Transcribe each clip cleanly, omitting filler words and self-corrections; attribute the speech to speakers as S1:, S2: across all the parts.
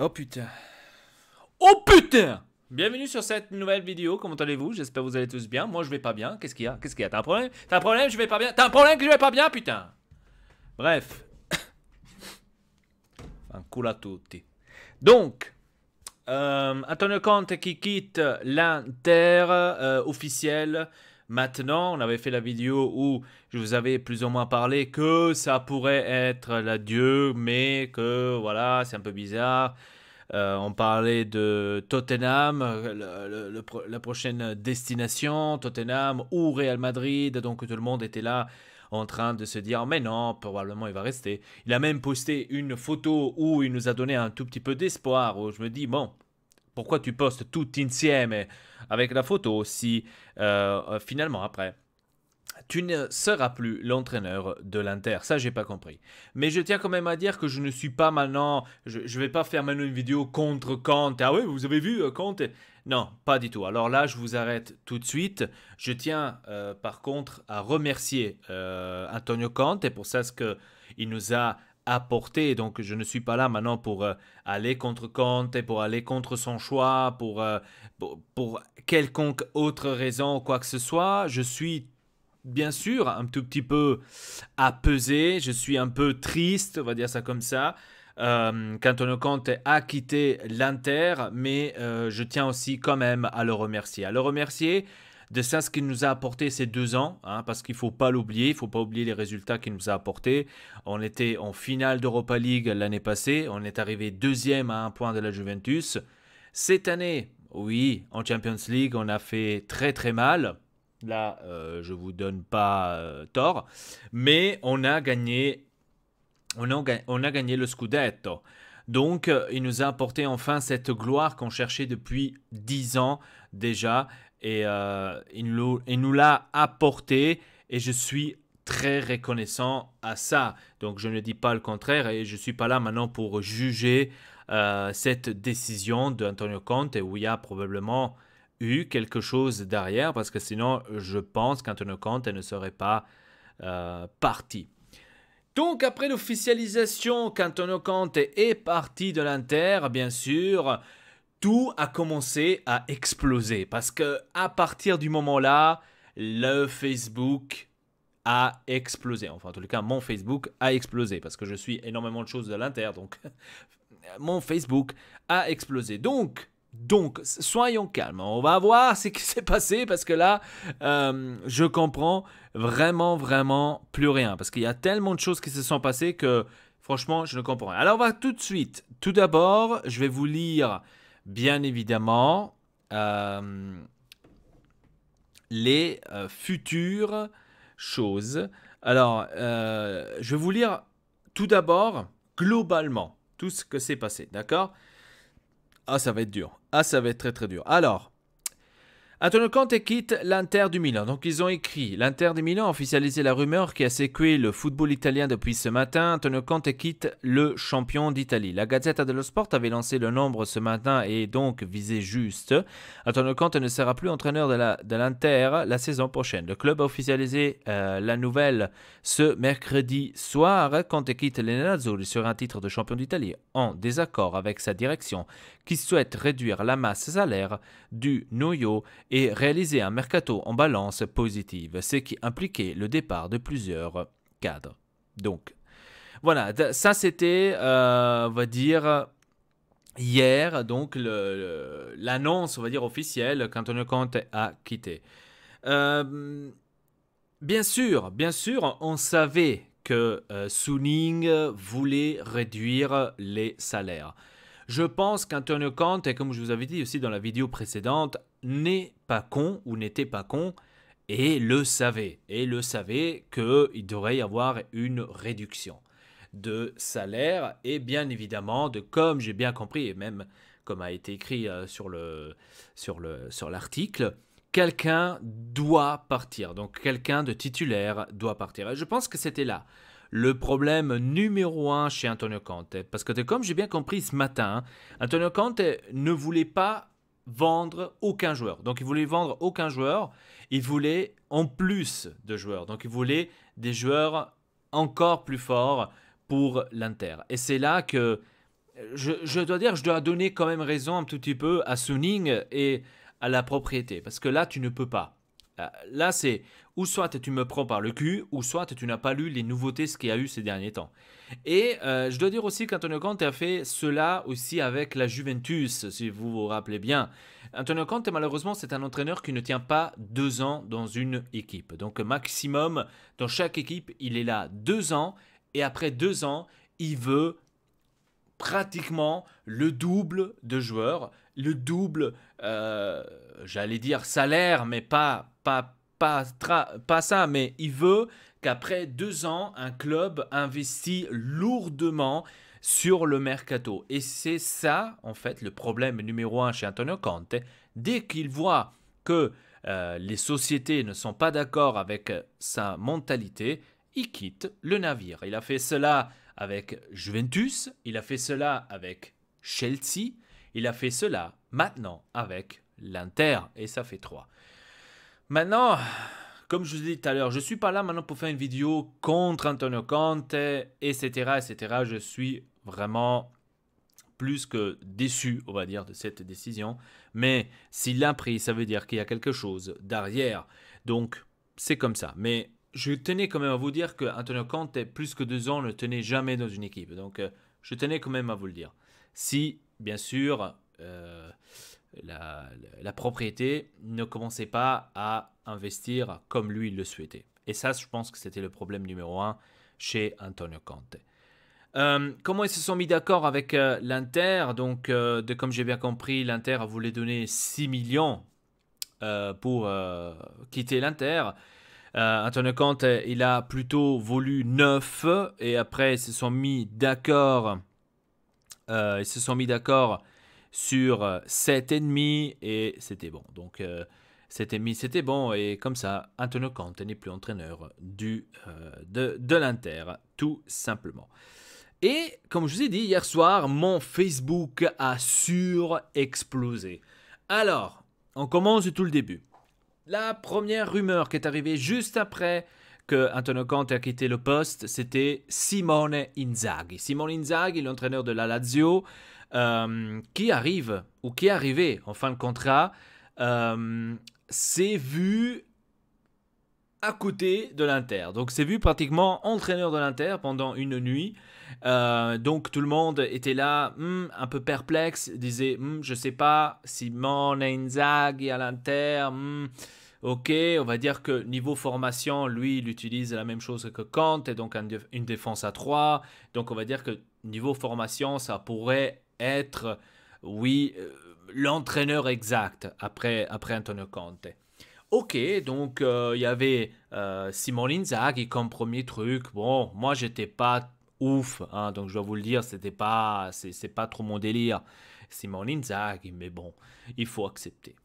S1: Oh putain. Oh putain! Bienvenue sur cette nouvelle vidéo, comment allez-vous? J'espère que vous allez tous bien. Moi je vais pas bien. Qu'est-ce qu'il y a? Qu'est-ce qu'il y a? T'as un problème? T'as un problème? Je vais pas bien? T'as un problème que je vais pas bien, putain? Bref. Un culo a tutti. Donc, Antonio Conte qui quitte l'Inter officiel. Maintenant, on avait fait la vidéo où je vous avais plus ou moins parlé que ça pourrait être l'adieu, mais que voilà, c'est un peu bizarre. On parlait de Tottenham, la prochaine destination, Tottenham ou Real Madrid. Donc tout le monde était là en train de se dire mais non, probablement il va rester. Il a même posté une photo où il nous a donné un tout petit peu d'espoir, où je me dis bon, pourquoi tu postes tout insieme avec la photo si finalement après tu ne seras plus l'entraîneur de l'Inter. Ça, j'ai pas compris. Mais je tiens quand même à dire que je ne suis pas maintenant. Je vais pas faire maintenant une vidéo contre Conte. Ah oui, vous avez vu Conte? Non, pas du tout. Alors là, je vous arrête tout de suite. Je tiens par contre à remercier Antonio Conte pour ça ce qu'il nous a apporté. Donc je ne suis pas là maintenant pour aller contre Conte, pour aller contre son choix, pour quelconque autre raison ou quoi que ce soit. Je suis bien sûr un tout petit peu apaisé, je suis un peu triste, on va dire ça comme ça, qu'Antonio Conte a quitté l'Inter, mais je tiens aussi quand même à le remercier. À le remercier de ça, ce qu'il nous a apporté ces 2 ans, hein, parce qu'il ne faut pas l'oublier, il ne faut pas oublier les résultats qu'il nous a apportés. On était en finale d'Europa League l'année passée, on est arrivé deuxième à un point de la Juventus. Cette année, oui, en Champions League, on a fait très très mal. Là, je vous donne pas tort, mais on a gagné le Scudetto. Donc, il nous a apporté enfin cette gloire qu'on cherchait depuis 10 ans déjà, et il nous l'a apporté, et je suis très reconnaissant à ça. Donc, je ne dis pas le contraire, et je ne suis pas là maintenant pour juger cette décision d'Antonio Conte, où il y a probablement eu quelque chose derrière, parce que sinon, je pense qu'Antonio Conte ne serait pas parti. Donc, après l'officialisation qu'Antonio Conte est parti de l'Inter, bien sûr, tout a commencé à exploser. Parce que à partir du moment-là, le Facebook a explosé. Enfin, en tout cas, mon Facebook a explosé. Parce que je suis énormément de choses de l'Inter. Donc, mon Facebook a explosé. Donc, soyons calmes. On va voir ce qui s'est passé parce que là, je comprends vraiment plus rien. Parce qu'il y a tellement de choses qui se sont passées que, franchement, je ne comprends rien. Alors, on va tout de suite. Tout d'abord, je vais vous lire, bien évidemment, les futures choses. Alors, je vais vous lire tout d'abord, globalement, tout ce que s'est passé. D'accord? Ah, ça va être dur. Ah, ça va être très dur. Alors, Antonio Conte quitte l'Inter du Milan. Donc ils ont écrit, l'Inter du Milan a officialisé la rumeur qui a secoué le football italien depuis ce matin. Antonio Conte quitte le champion d'Italie. La Gazzetta dello Sport avait lancé le nombre ce matin et donc visé juste. Antonio Conte ne sera plus entraîneur de l'Inter la saison prochaine. Le club a officialisé la nouvelle ce mercredi soir. Conte quitte les Nerazzurri sur un titre de champion d'Italie en désaccord avec sa direction qui souhaite réduire la masse salaire du noyau et réaliser un mercato en balance positive, ce qui impliquait le départ de plusieurs cadres. Donc, voilà, ça c'était, on va dire, hier, donc l'annonce, on va dire, officielle qu'Antonio Conte a quitté. Bien sûr, on savait que Suning voulait réduire les salaires. Je pense qu'Antonio Conte, et comme je vous avais dit aussi dans la vidéo précédente, n'est pas con ou n'était pas con et le savait. Et le savait qu'il devrait y avoir une réduction de salaire et bien évidemment, comme j'ai bien compris et même comme a été écrit sur l'article, quelqu'un doit partir. Donc quelqu'un de titulaire doit partir. Et je pense que c'était là le problème numéro 1 chez Antonio Conte. Parce que comme j'ai bien compris ce matin, Antonio Conte ne voulait pas vendre aucun joueur. Donc il voulait vendre aucun joueur. Il voulait en plus de joueurs. Donc il voulait des joueurs encore plus forts pour l'Inter. Et c'est là que je dois dire, je dois donner quand même raison un tout petit peu à Suning et à la propriété. Parce que là, tu ne peux pas. Là, c'est ou soit tu me prends par le cul, ou soit tu n'as pas lu les nouveautés ce qu'il y a eu ces derniers temps. Et je dois dire aussi qu'Antonio Conte a fait cela aussi avec la Juventus, si vous vous rappelez bien. Antonio Conte, malheureusement, c'est un entraîneur qui ne tient pas 2 ans dans une équipe. Donc, maximum, dans chaque équipe, il est là 2 ans. Et après 2 ans, il veut pratiquement le double de joueurs, le double, j'allais dire salaire, mais pas ça, mais il veut qu'après 2 ans, un club investit lourdement sur le mercato. Et c'est ça, en fait, le problème numéro 1 chez Antonio Conte. Dès qu'il voit que les sociétés ne sont pas d'accord avec sa mentalité, il quitte le navire. Il a fait cela avec Juventus, il a fait cela avec Chelsea, il a fait cela maintenant avec l'Inter, et ça fait 3. Maintenant, comme je vous ai dit tout à l'heure, je ne suis pas là maintenant pour faire une vidéo contre Antonio Conte, etc., etc. Je suis vraiment plus que déçu, on va dire, de cette décision. Mais s'il l'a pris, ça veut dire qu'il y a quelque chose derrière. Donc, c'est comme ça. Mais je tenais quand même à vous dire que Antonio Conte, plus que 2 ans, ne tenait jamais dans une équipe. Donc, je tenais quand même à vous le dire. Si, bien sûr, la propriété ne commençait pas à investir comme lui le souhaitait. Et ça, je pense que c'était le problème numéro 1 chez Antonio Conte. Comment ils se sont mis d'accord avec l'Inter? Donc, comme j'ai bien compris, l'Inter voulait donner 6 millions pour quitter l'Inter. Antonio Conte, il a plutôt voulu 9 et après ils se sont mis d'accord. Ils se sont mis d'accord sur 7,5 et c'était bon. Donc 7,5 c'était bon et comme ça, Antonio Conte n'est plus entraîneur de l'Inter, tout simplement. Et comme je vous ai dit hier soir, mon Facebook a surexplosé. Alors, on commence de tout le début. La première rumeur qui est arrivée juste après que Antonio Conte a quitté le poste, c'était Simone Inzaghi. Simone Inzaghi, l'entraîneur de la Lazio, qui arrive, ou qui est arrivé en fin de contrat, s'est vu à côté de l'Inter. Donc, s'est vu pratiquement entraîneur de l'Inter pendant une nuit. Donc, tout le monde était là, un peu perplexe, disait, je sais pas, Simone Inzaghi à l'Inter, ok, on va dire que niveau formation, lui, il utilise la même chose que Conte, et donc une défense à 3. Donc, on va dire que niveau formation, ça pourrait être, oui, l'entraîneur exact après Antonio Conte. Ok, donc il y avait Simone Inzaghi comme premier truc. Bon, moi, j'étais pas ouf, hein, donc je dois vous le dire, c'est pas trop mon délire. Simone Inzaghi, mais bon, il faut accepter.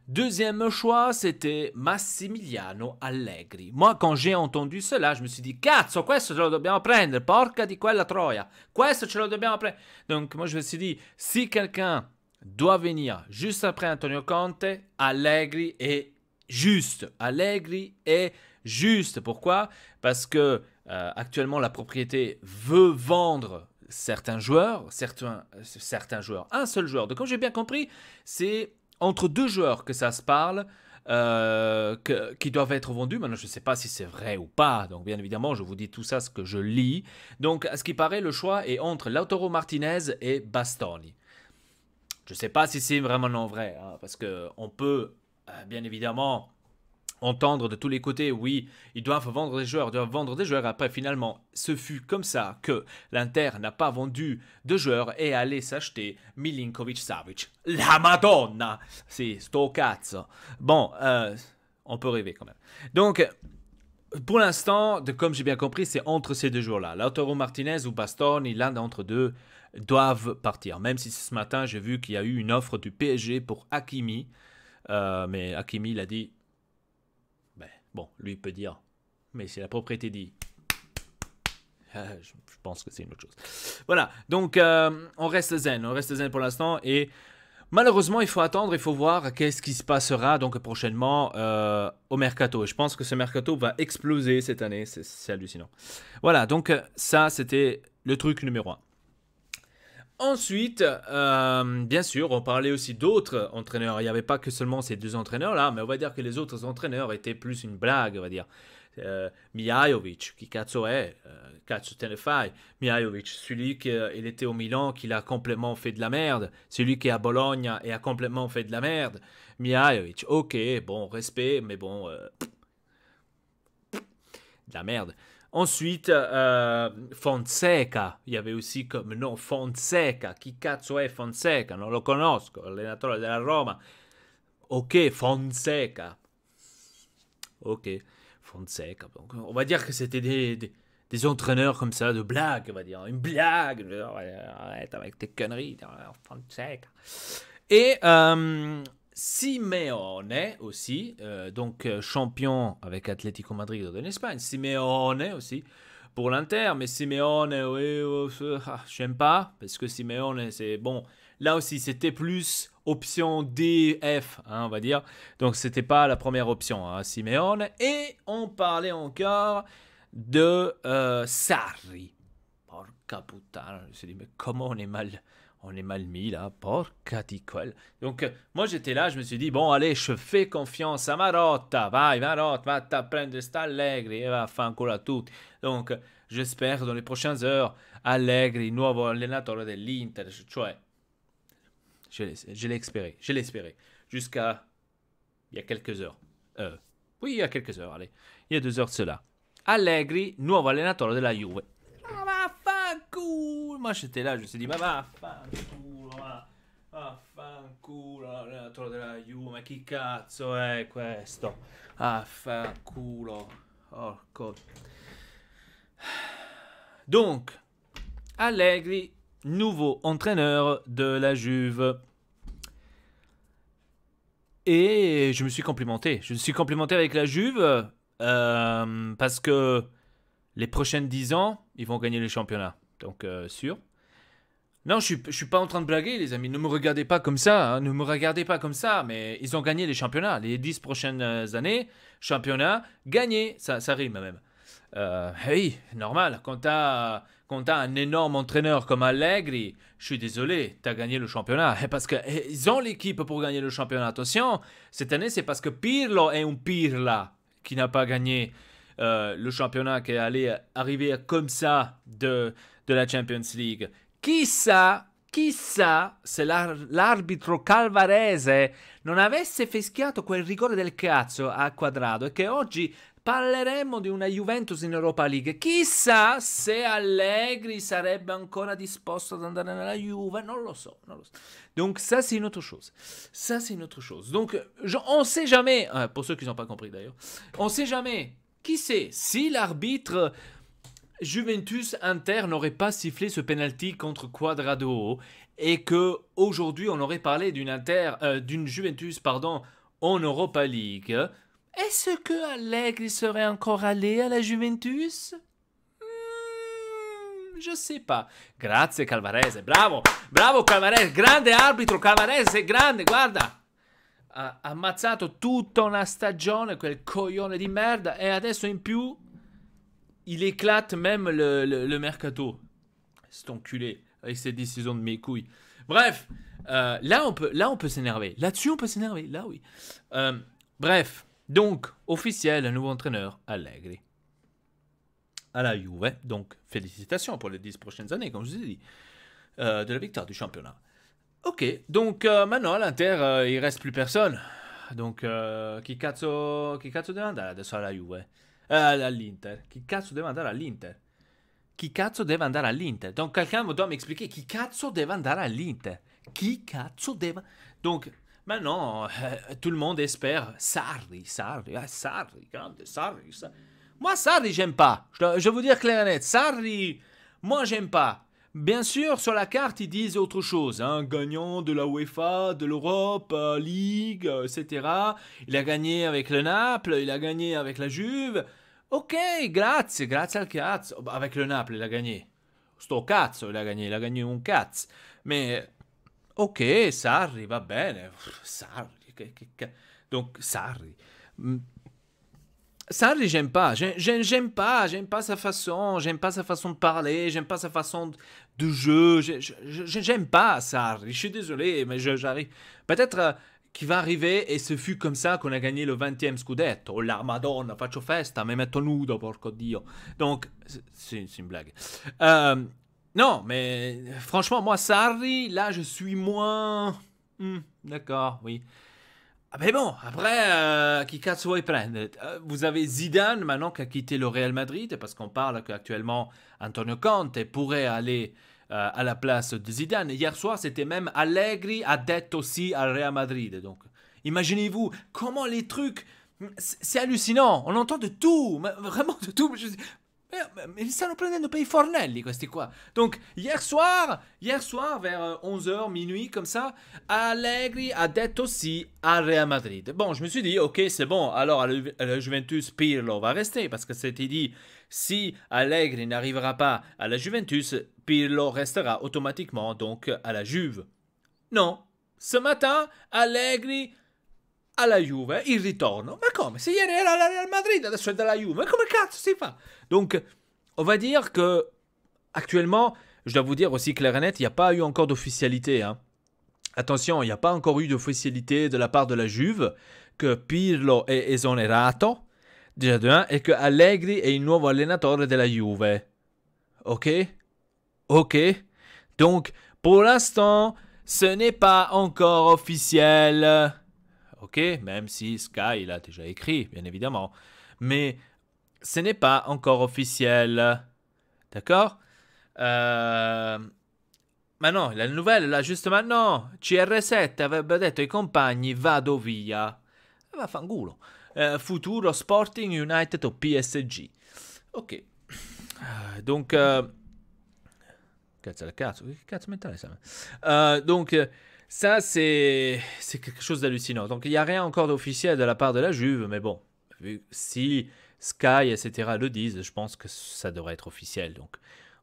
S1: Deuxième choix, c'était Massimiliano Allegri. Moi, quand j'ai entendu cela, je me suis dit, cazzo, questo ce lo dobbiamo prendere, porca di quella troia, questo ce lo dobbiamo prendere. Donc, moi, je me suis dit, si quelqu'un doit venir juste après Antonio Conte, Allegri est juste. Allegri est juste. Pourquoi? Parce que actuellement, la propriété veut vendre certains joueurs, un seul joueur. Donc, comme j'ai bien compris, c'est entre 2 joueurs que ça se parle, qui doivent être vendus. Maintenant, je ne sais pas si c'est vrai ou pas. Donc, bien évidemment, je vous dis tout ça, ce que je lis. Donc, à ce qui paraît, le choix est entre Lautaro Martinez et Bastoni. Je ne sais pas si c'est vraiment non vrai, hein, parce qu'on peut, bien évidemment, entendre de tous les côtés, oui, ils doivent vendre des joueurs, Après, finalement, ce fut comme ça que l'Inter n'a pas vendu de joueurs et allait s'acheter Milinkovic-Savic. La Madonna! Si, sto cazzo. Bon, on peut rêver quand même. Donc, pour l'instant, comme j'ai bien compris, c'est entre ces 2 joueurs-là. Lautaro Martinez ou Bastoni, l'un d'entre deux doivent partir. Même si ce matin, j'ai vu qu'il y a eu une offre du PSG pour Hakimi. Mais Hakimi, il a dit... Bon, lui peut dire, mais si la propriété dit, je pense que c'est une autre chose. Voilà, donc on reste zen pour l'instant et malheureusement il faut attendre, il faut voir qu'est-ce qui se passera donc prochainement au mercato. Et je pense que ce mercato va exploser cette année, c'est hallucinant. Voilà, donc ça c'était le truc numéro 1. Ensuite, bien sûr, on parlait aussi d'autres entraîneurs. Il n'y avait pas que seulement ces deux entraîneurs-là, mais on va dire que les autres entraîneurs étaient plus une blague, on va dire. Mihajlovic, qui cazzo è? Cazzo te ne fai? Mihajlovic, celui qui il était au Milan, qui a complètement fait de la merde. Celui qui est à Bologne et a complètement fait de la merde. Mihajlovic, ok, bon, respect, mais bon, de la merde. Ensuite, Fonseca, il y avait aussi comme nom Fonseca. Chi cazzo è Fonseca? Non lo conosco, allenatore della Roma. Ok, Fonseca. Ok, Fonseca. Donc, on va dire que c'était des entraîneurs comme ça, de blague, on va dire. Une blague. Arrête avec tes conneries. Fonseca. Et Simeone aussi, donc champion avec Atlético Madrid en Espagne. Simeone aussi pour l'Inter, mais Simeone, oui, j'aime pas, parce que Simeone, c'est bon. Là aussi, c'était plus option D, F, hein, on va dire. Donc, c'était pas la première option, hein, Simeone. Et on parlait encore de Sarri. Porca puttana, je me suis dit, mais comment on est mal mis là, porca di quel. Donc, moi j'étais là, je me suis dit, bon, allez, je fais confiance à Marotta, vai Marotta, va te prendre sta Allegri e va fare ancora tutti. Donc, j'espère dans les prochaines heures, Allegri, nuovo allenatore dell'Inter, cioè, je l'ai espéré, jusqu'à il y a quelques heures. Oui, il y a quelques heures, allez, il y a 2 heures de cela. Allegri, nuovo allenatore della Juve. Vaffanculo! Moi j'étais là, je me suis dit, ma vaffanculo, vaffanculo, l'allenatore della Juve, ma chi cazzo è questo? Vaffanculo, orco. Donc, Allegri, nouveau entraîneur de la Juve. Et je me suis complimenté. Je me suis complimenté avec la Juve parce que les prochaines 10 ans, ils vont gagner les championnats. Donc, sûr. Non, je suis pas en train de blaguer, les amis. Ne me regardez pas comme ça. Hein. Ne me regardez pas comme ça. Mais ils ont gagné les championnats. Les 10 prochaines années, championnat, gagné. Ça rime même. Oui, normal. Quand t'as un énorme entraîneur comme Allegri, je suis désolé, t'as gagné le championnat. Parce qu'ils ont l'équipe pour gagner le championnat. Attention, cette année, c'est parce que Pirlo est un Pirla qui n'a pas gagné le championnat, qui est allé arriver comme ça de la Champions League. Chissà se l'arbitro Calvarese non avesse fischiato quel rigore del cazzo a Quadrado e che oggi parleremmo di una Juventus in Europa League. Chissà se Allegri sarebbe ancora disposto ad andare nella Juve, non lo so. Donc ça c'est une autre chose. Donc on sait jamais, pour ceux qui n'ont pas compris d'ailleurs, on sait jamais. Qui sait si l'arbitre Juventus-Inter n'aurait pas sifflé ce penalty contre Quadrado et que aujourd'hui on aurait parlé d'une Juventus en Europa League. Est-ce que Allegri serait encore allé à la Juventus? Je sais pas. Grazie Calvarese, bravo Calvarese, grande arbitro Calvarese, grande, guarda. Ha ammazzato tutta una stagione quel coglione di merda e adesso in più il éclate même le mercato. C'est enculé avec ses décisions de mes couilles. Bref, là on peut s'énerver. Là-dessus on peut s'énerver, là oui. Bref, donc officiel, un nouveau entraîneur, Allegri. À la Juve, donc félicitations pour les 10 prochaines années, comme je vous ai dit, de la victoire du championnat. Ok, donc maintenant à l'Inter, il reste plus personne. Donc, chi cazzo deve andare adesso alla Juve? All'Inter. Chi cazzo deve andare all'Inter? Chi cazzo deve andare all'Inter? Donc, quelqu'un doit m'expliquer qui cazzo deve andare all'Inter? Qui cazzo deve... Donc, maintenant, tout le monde espère Sarri, grande Sarri. Moi, Sarri, j'aime pas. Je vais vous dire clair et net. Sarri, moi, j'aime pas. Bien sûr, sur la carte, ils disent autre chose. Hein, gagnant de la UEFA, de l'Europe, Ligue, etc. Il a gagné avec le Naples, il a gagné avec la Juve. Ok, grazie al cazzo. Avec le Naples, il a gagné. Sto cazzo, il a gagné un cazzo. Mais, ok, Sarri, va bene. Sarri, donc Sarri. Sarri, j'aime pas. J'aime pas sa façon. J'aime pas sa façon de parler. J'aime pas sa façon de jeu. J'aime pas Sarri. Je suis désolé, mais j'arrive. Peut-être qu'il va arriver et ce fut comme ça qu'on a gagné le 20e scudetto. Oh la Madonna, faccio festa, mi metto nudo, porco Dio. Donc, c'est une blague. Non, mais franchement, moi, Sarri, là, je suis moins. D'accord, oui. Ah mais bon, après, qui cazzo vuoi prendere? Vous avez Zidane maintenant qui a quitté le Real Madrid parce qu'on parle qu'actuellement Antonio Conte pourrait aller à la place de Zidane. Hier soir, c'était même Allegri a detto sì al Real Madrid. Donc, imaginez-vous comment les trucs, c'est hallucinant. On entend de tout, vraiment de tout. Mais li stanno prendendo per i fornelli questi qua. Donc hier soir vers 11h, minuit comme ça, Allegri a detto sì al Real Madrid. Bon, je me suis dit, ok, c'est bon, alors à la Juventus, Pirlo va rester, parce que c'était dit, si Allegri n'arrivera pas à la Juventus, Pirlo restera automatiquement donc à la Juve. Non, ce matin, Allegri alla Juve, il ritorno. Ma come? Se ieri era al Real Madrid, adesso è dalla Juve. Ma come cazzo si fa? Donc, on va dire que actuellement, je dois vous dire aussi clair et net, il n'y a pas eu encore d'officialité. Hein. Attention, il n'y a pas encore eu d'officialité de la part de la Juve que Pirlo è esonerato, déjà de 1, et que Allegri è il nuovo allenatore della Juve. Ok? Ok? Donc, pour l'instant, ce n'est pas encore officiel. Ok, même si Sky l'a déjà écrit, bien évidemment. Mais ce n'est pas encore officiel. D'accord Maintenant, la nouvelle, là, juste maintenant. CR7 avrebbe detto ai compagni, vado via. Vaffanculo. Futuro Sporting United o PSG. Ok. Donc... Cazzo, che cazzo m'intéresse donc... ça, c'est quelque chose d'hallucinant. Donc, il n'y a rien encore d'officiel de la part de la Juve, mais bon, si Sky, etc. le disent, je pense que ça devrait être officiel. Donc,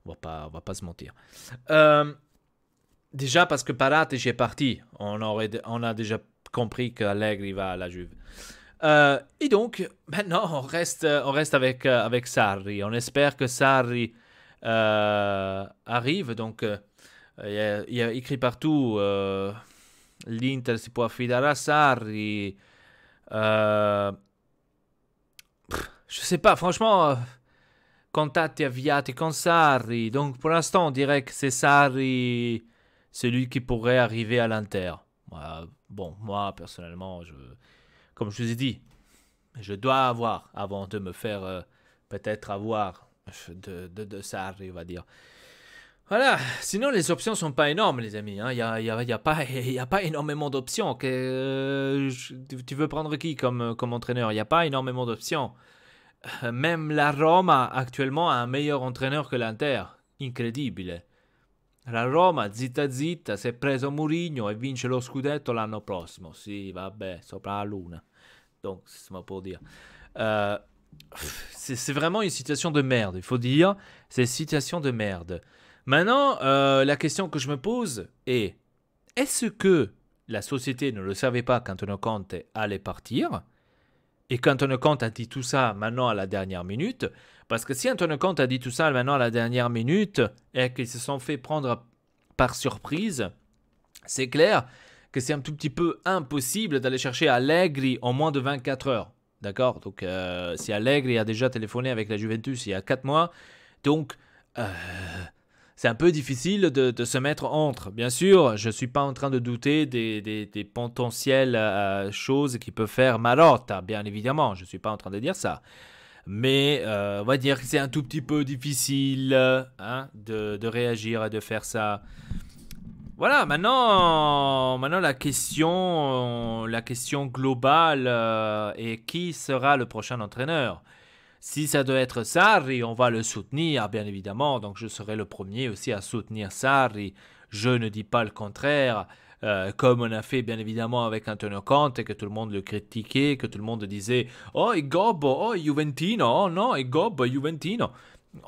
S1: on va pas se mentir. Déjà, parce que Paratici est parti. On a déjà compris qu'Allegri va à la Juve. Et donc, maintenant, on reste avec Sarri. On espère que Sarri arrive, donc... il y a écrit partout l'Inter si può affidare a Sarri. Je sais pas, franchement, contatti avviati con Sarri. Donc pour l'instant, on dirait que c'est Sarri, celui qui pourrait arriver à l'Inter. Bon, moi personnellement, comme je vous ai dit, je dois avoir, avant de me faire peut-être avoir de Sarri, on va dire. Voilà, sinon les options sont pas énormes les amis, hein. Y a pas énormément d'options. Tu veux prendre qui comme entraîneur? Il n'y a pas énormément d'options. Même la Roma actuellement a un meilleur entraîneur que l'Inter, incredibile. La Roma zitta zitta si è preso Mourinho e vince lo scudetto l'anno prossimo. Sì, vabbè, sopra la luna. Donc, c'est ce pour dire. C'est vraiment une situation de merde, il faut dire. C'est une situation de merde. Maintenant, la question que je me pose est, est-ce que la société ne le savait pas qu'Antonio Conte allait partir et qu'Antonio Conte a dit tout ça maintenant à la dernière minute? Parce que si Antonio Conte a dit tout ça maintenant à la dernière minute et qu'ils se sont fait prendre par surprise, c'est clair que c'est un tout petit peu impossible d'aller chercher Allegri en moins de 24 heures. D'accord? Donc, si Allegri a déjà téléphoné avec la Juventus il y a 4 mois, donc... c'est un peu difficile de se mettre entre. Bien sûr, je ne suis pas en train de douter des potentielles choses qui peuvent faire Marotta, bien évidemment. Je ne suis pas en train de dire ça. Mais on va dire que c'est un tout petit peu difficile de réagir et de faire ça. Voilà, maintenant la question globale est qui sera le prochain entraîneur? Si ça doit être Sarri, on va le soutenir, bien évidemment. Donc, je serai le premier aussi à soutenir Sarri. Je ne dis pas le contraire. Comme on a fait, bien évidemment, avec Antonio Conte, que tout le monde le critiquait, que tout le monde disait « Oh, il gobbo, oh, Juventino, oh non, il gobbo, Juventino ».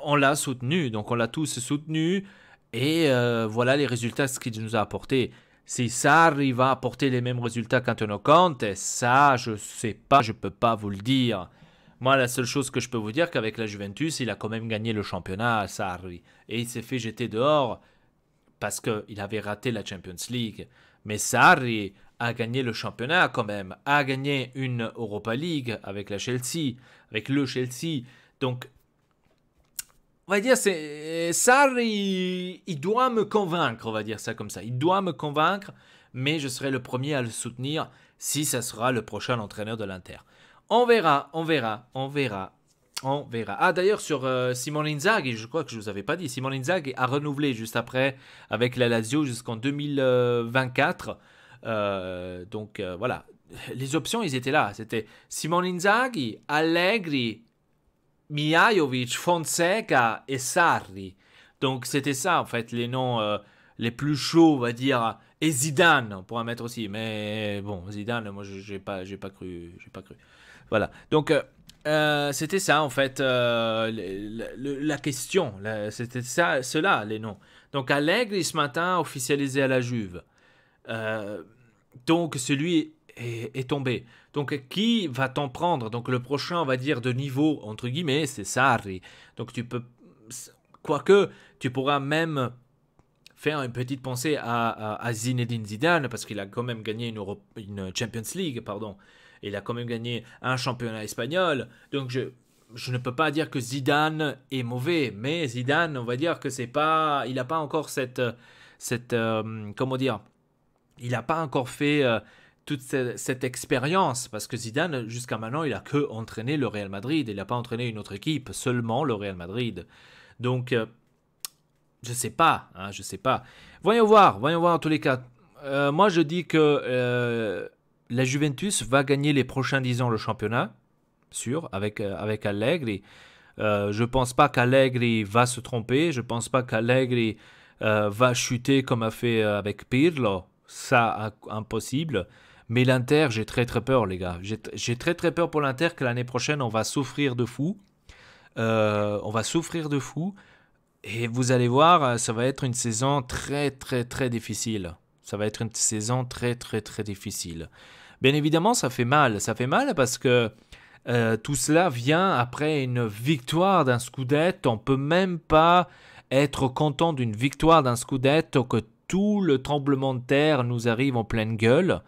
S1: On l'a soutenu, donc on l'a tous soutenu. Et voilà les résultats, ce qu'il nous a apporté. Si Sarri va apporter les mêmes résultats qu'Antonio Conte, ça, je ne sais pas, je ne peux pas vous le dire. Moi, la seule chose que je peux vous dire, qu'avec la Juventus, il a quand même gagné le championnat à Sarri. Et il s'est fait jeter dehors parce qu'il avait raté la Champions League. Mais Sarri a gagné le championnat quand même, a gagné une Europa League avec la Chelsea, avec le Chelsea. Donc, on va dire, c'est Sarri, il doit me convaincre, on va dire ça comme ça. Il doit me convaincre, mais je serai le premier à le soutenir si ça sera le prochain entraîneur de l'Inter. On verra, on verra, on verra. On verra. Ah, d'ailleurs, sur Simone Inzaghi, je crois que je ne vous avais pas dit, Simone Inzaghi a renouvelé juste après avec la Lazio jusqu'en 2024. Voilà. Les options, ils étaient là. C'était Simone Inzaghi, Allegri, Mihajlovic, Fonseca et Sarri. Donc, c'était ça, en fait, les noms les plus chauds, on va dire. Et Zidane, on pourra mettre aussi. Mais bon, Zidane, moi, j'ai pas cru. J'ai pas cru. Voilà. Donc, c'était ça, en fait, la question. C'était ça, cela, les noms. Donc, Allegri, ce matin, officialisé à la Juve. Donc, celui est tombé. Donc, qui va t'en prendre? Donc, le prochain, on va dire, de niveau, entre guillemets, c'est Sarri. Donc, tu peux... Quoique, tu pourras même faire une petite pensée à Zinedine Zidane, parce qu'il a quand même gagné une Champions League, pardon. Il a quand même gagné un championnat espagnol. Donc, je ne peux pas dire que Zidane est mauvais, mais Zidane, on va dire que c'est pas... Il n'a pas encore comment dire? Il n'a pas encore fait toute cette expérience, parce que Zidane, jusqu'à maintenant, il a que entraîné le Real Madrid. Il n'a pas entraîné une autre équipe, seulement le Real Madrid. Donc, je sais pas, hein, je sais pas. Voyons voir en tous les cas. Moi, je dis que la Juventus va gagner les prochains 10 ans le championnat, sûr, avec Allegri. Je pense pas qu'Allegri va se tromper. Je pense pas qu'Allegri va chuter comme a fait avec Pirlo. Ça, impossible. Mais l'Inter, j'ai très très peur, les gars. J'ai très très peur pour l'Inter que l'année prochaine, on va souffrir de fou. On va souffrir de fou. Et vous allez voir, ça va être une saison très très très difficile. Ça va être une saison très très très difficile. Bien évidemment, ça fait mal. Ça fait mal parce que tout cela vient après une victoire d'un Scudetto. On ne peut même pas être content d'une victoire d'un Scudetto, que tout le tremblement de terre nous arrive en pleine gueule.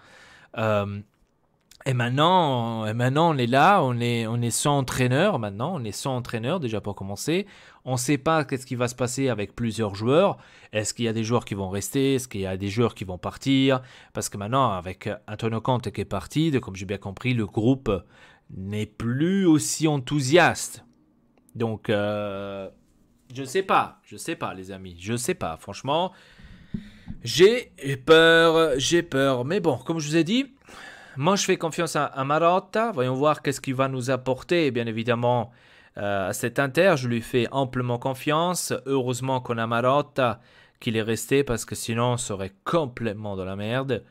S1: Et maintenant, on est là, on est sans entraîneur maintenant, on est sans entraîneur déjà pour commencer. On ne sait pas qu'est-ce qui va se passer avec plusieurs joueurs. Est-ce qu'il y a des joueurs qui vont rester? Est-ce qu'il y a des joueurs qui vont partir? Parce que maintenant, avec Antonio Conte qui est parti, comme j'ai bien compris, le groupe n'est plus aussi enthousiaste. Donc, je sais pas, les amis, je sais pas. Franchement, j'ai peur. Mais bon, comme je vous ai dit, moi, je fais confiance à Marotta. Voyons voir qu'est-ce qu'il va nous apporter. Et bien évidemment, à cet Inter, je lui fais amplement confiance. Heureusement qu'on a Marotta, qu'il est resté, parce que sinon, on serait complètement dans la merde.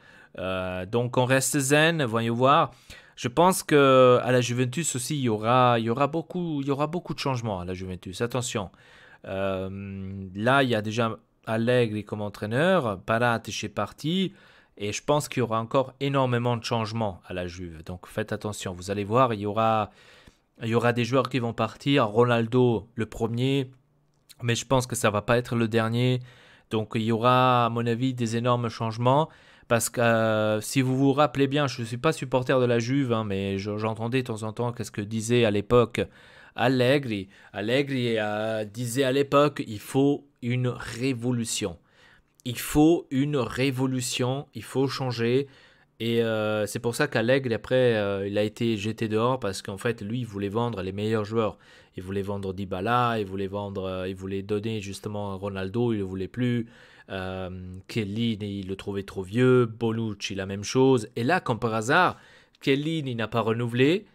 S1: Donc, on reste zen. Voyons voir. Je pense que à la Juventus aussi, il y aura beaucoup de changements à la Juventus. Attention. Là, il y a déjà Allegri comme entraîneur. Paratici est parti. Et je pense qu'il y aura encore énormément de changements à la Juve. Donc faites attention. Vous allez voir, il y aura des joueurs qui vont partir. Ronaldo, le premier. Mais je pense que ça ne va pas être le dernier. Donc il y aura, à mon avis, des énormes changements. Parce que si vous vous rappelez bien, je ne suis pas supporter de la Juve, hein, mais j'entendais de temps en temps qu'est-ce que disait à l'époque Allegri. Allegri disait à l'époque, il faut une révolution. Il faut une révolution, il faut changer. Et c'est pour ça qu'Allegri, après, il a été jeté dehors parce qu'en fait, lui, il voulait vendre les meilleurs joueurs. Il voulait vendre Dybala, il voulait donner justement Ronaldo, il ne le voulait plus. Chiellini, il le trouvait trop vieux. Bonucci, la même chose. Et là, comme par hasard, Chiellini n'a pas renouvelé.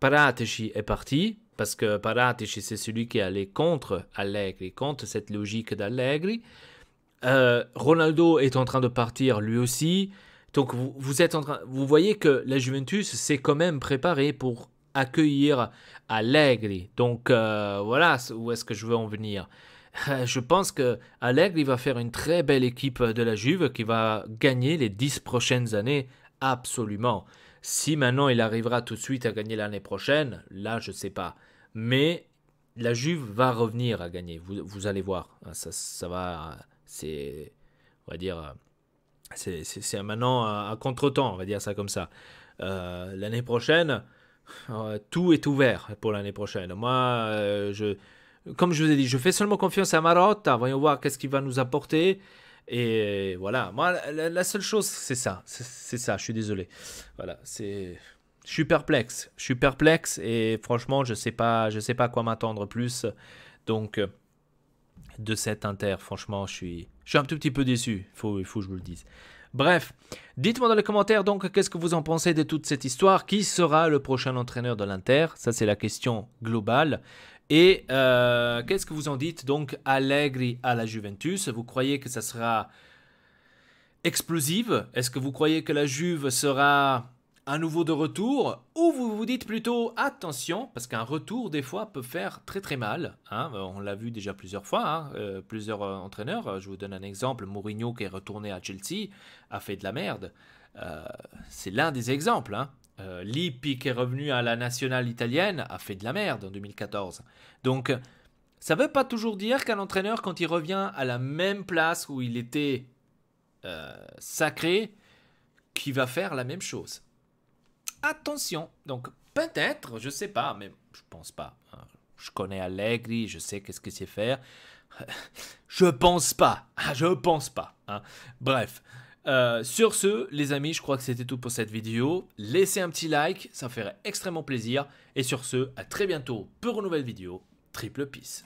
S1: Paratici est parti parce que Paratici, c'est celui qui est allé contre Allegri, contre cette logique d'Allegri. Ronaldo est en train de partir lui aussi. Donc vous voyez que la Juventus s'est quand même préparée pour accueillir Allegri. Donc voilà où est-ce que je veux en venir. Je pense que Allegri va faire une très belle équipe de la Juve qui va gagner les 10 prochaines années absolument. Si maintenant il arrivera tout de suite à gagner l'année prochaine, là je sais pas. Mais la Juve va revenir à gagner. Vous allez voir. Ça va. C'est, on va dire, c'est maintenant un contre-temps. On va dire ça comme ça. L'année prochaine, tout est ouvert pour l'année prochaine. Moi, comme je vous ai dit, je fais seulement confiance à Marotta. Voyons voir qu'est-ce qu'il va nous apporter. Et voilà, moi, la seule chose, c'est ça. C'est ça, je suis désolé. Voilà, c'est... Je suis perplexe et franchement, je sais pas à quoi m'attendre plus. Donc, de cet Inter, franchement, je suis un tout petit peu déçu. Il faut que je vous le dise. Bref, dites-moi dans les commentaires donc qu'est-ce que vous en pensez de toute cette histoire. Qui sera le prochain entraîneur de l'Inter? Ça, c'est la question globale. Et qu'est-ce que vous en dites donc Allegri à la Juventus? Vous croyez que ça sera explosive? Est-ce que vous croyez que la Juve sera à nouveau de retour? Ou vous vous dites plutôt attention, parce qu'un retour des fois peut faire très très mal. Hein. On l'a vu déjà plusieurs fois, hein. Plusieurs entraîneurs. Je vous donne un exemple. Mourinho qui est retourné à Chelsea a fait de la merde. C'est l'un des exemples. Hein. Lippi qui est revenu à la nationale italienne a fait de la merde en 2014. Donc ça ne veut pas toujours dire qu'un entraîneur, quand il revient à la même place où il était sacré, qu'il va faire la même chose. Attention, donc peut-être, je sais pas, mais je pense pas. Hein. Je connais Allegri, je sais qu'est-ce qu'il sait faire. Je pense pas, Hein. Bref, sur ce, les amis, je crois que c'était tout pour cette vidéo. Laissez un petit like, ça ferait extrêmement plaisir. Et sur ce, à très bientôt pour une nouvelle vidéo. Triple Peace.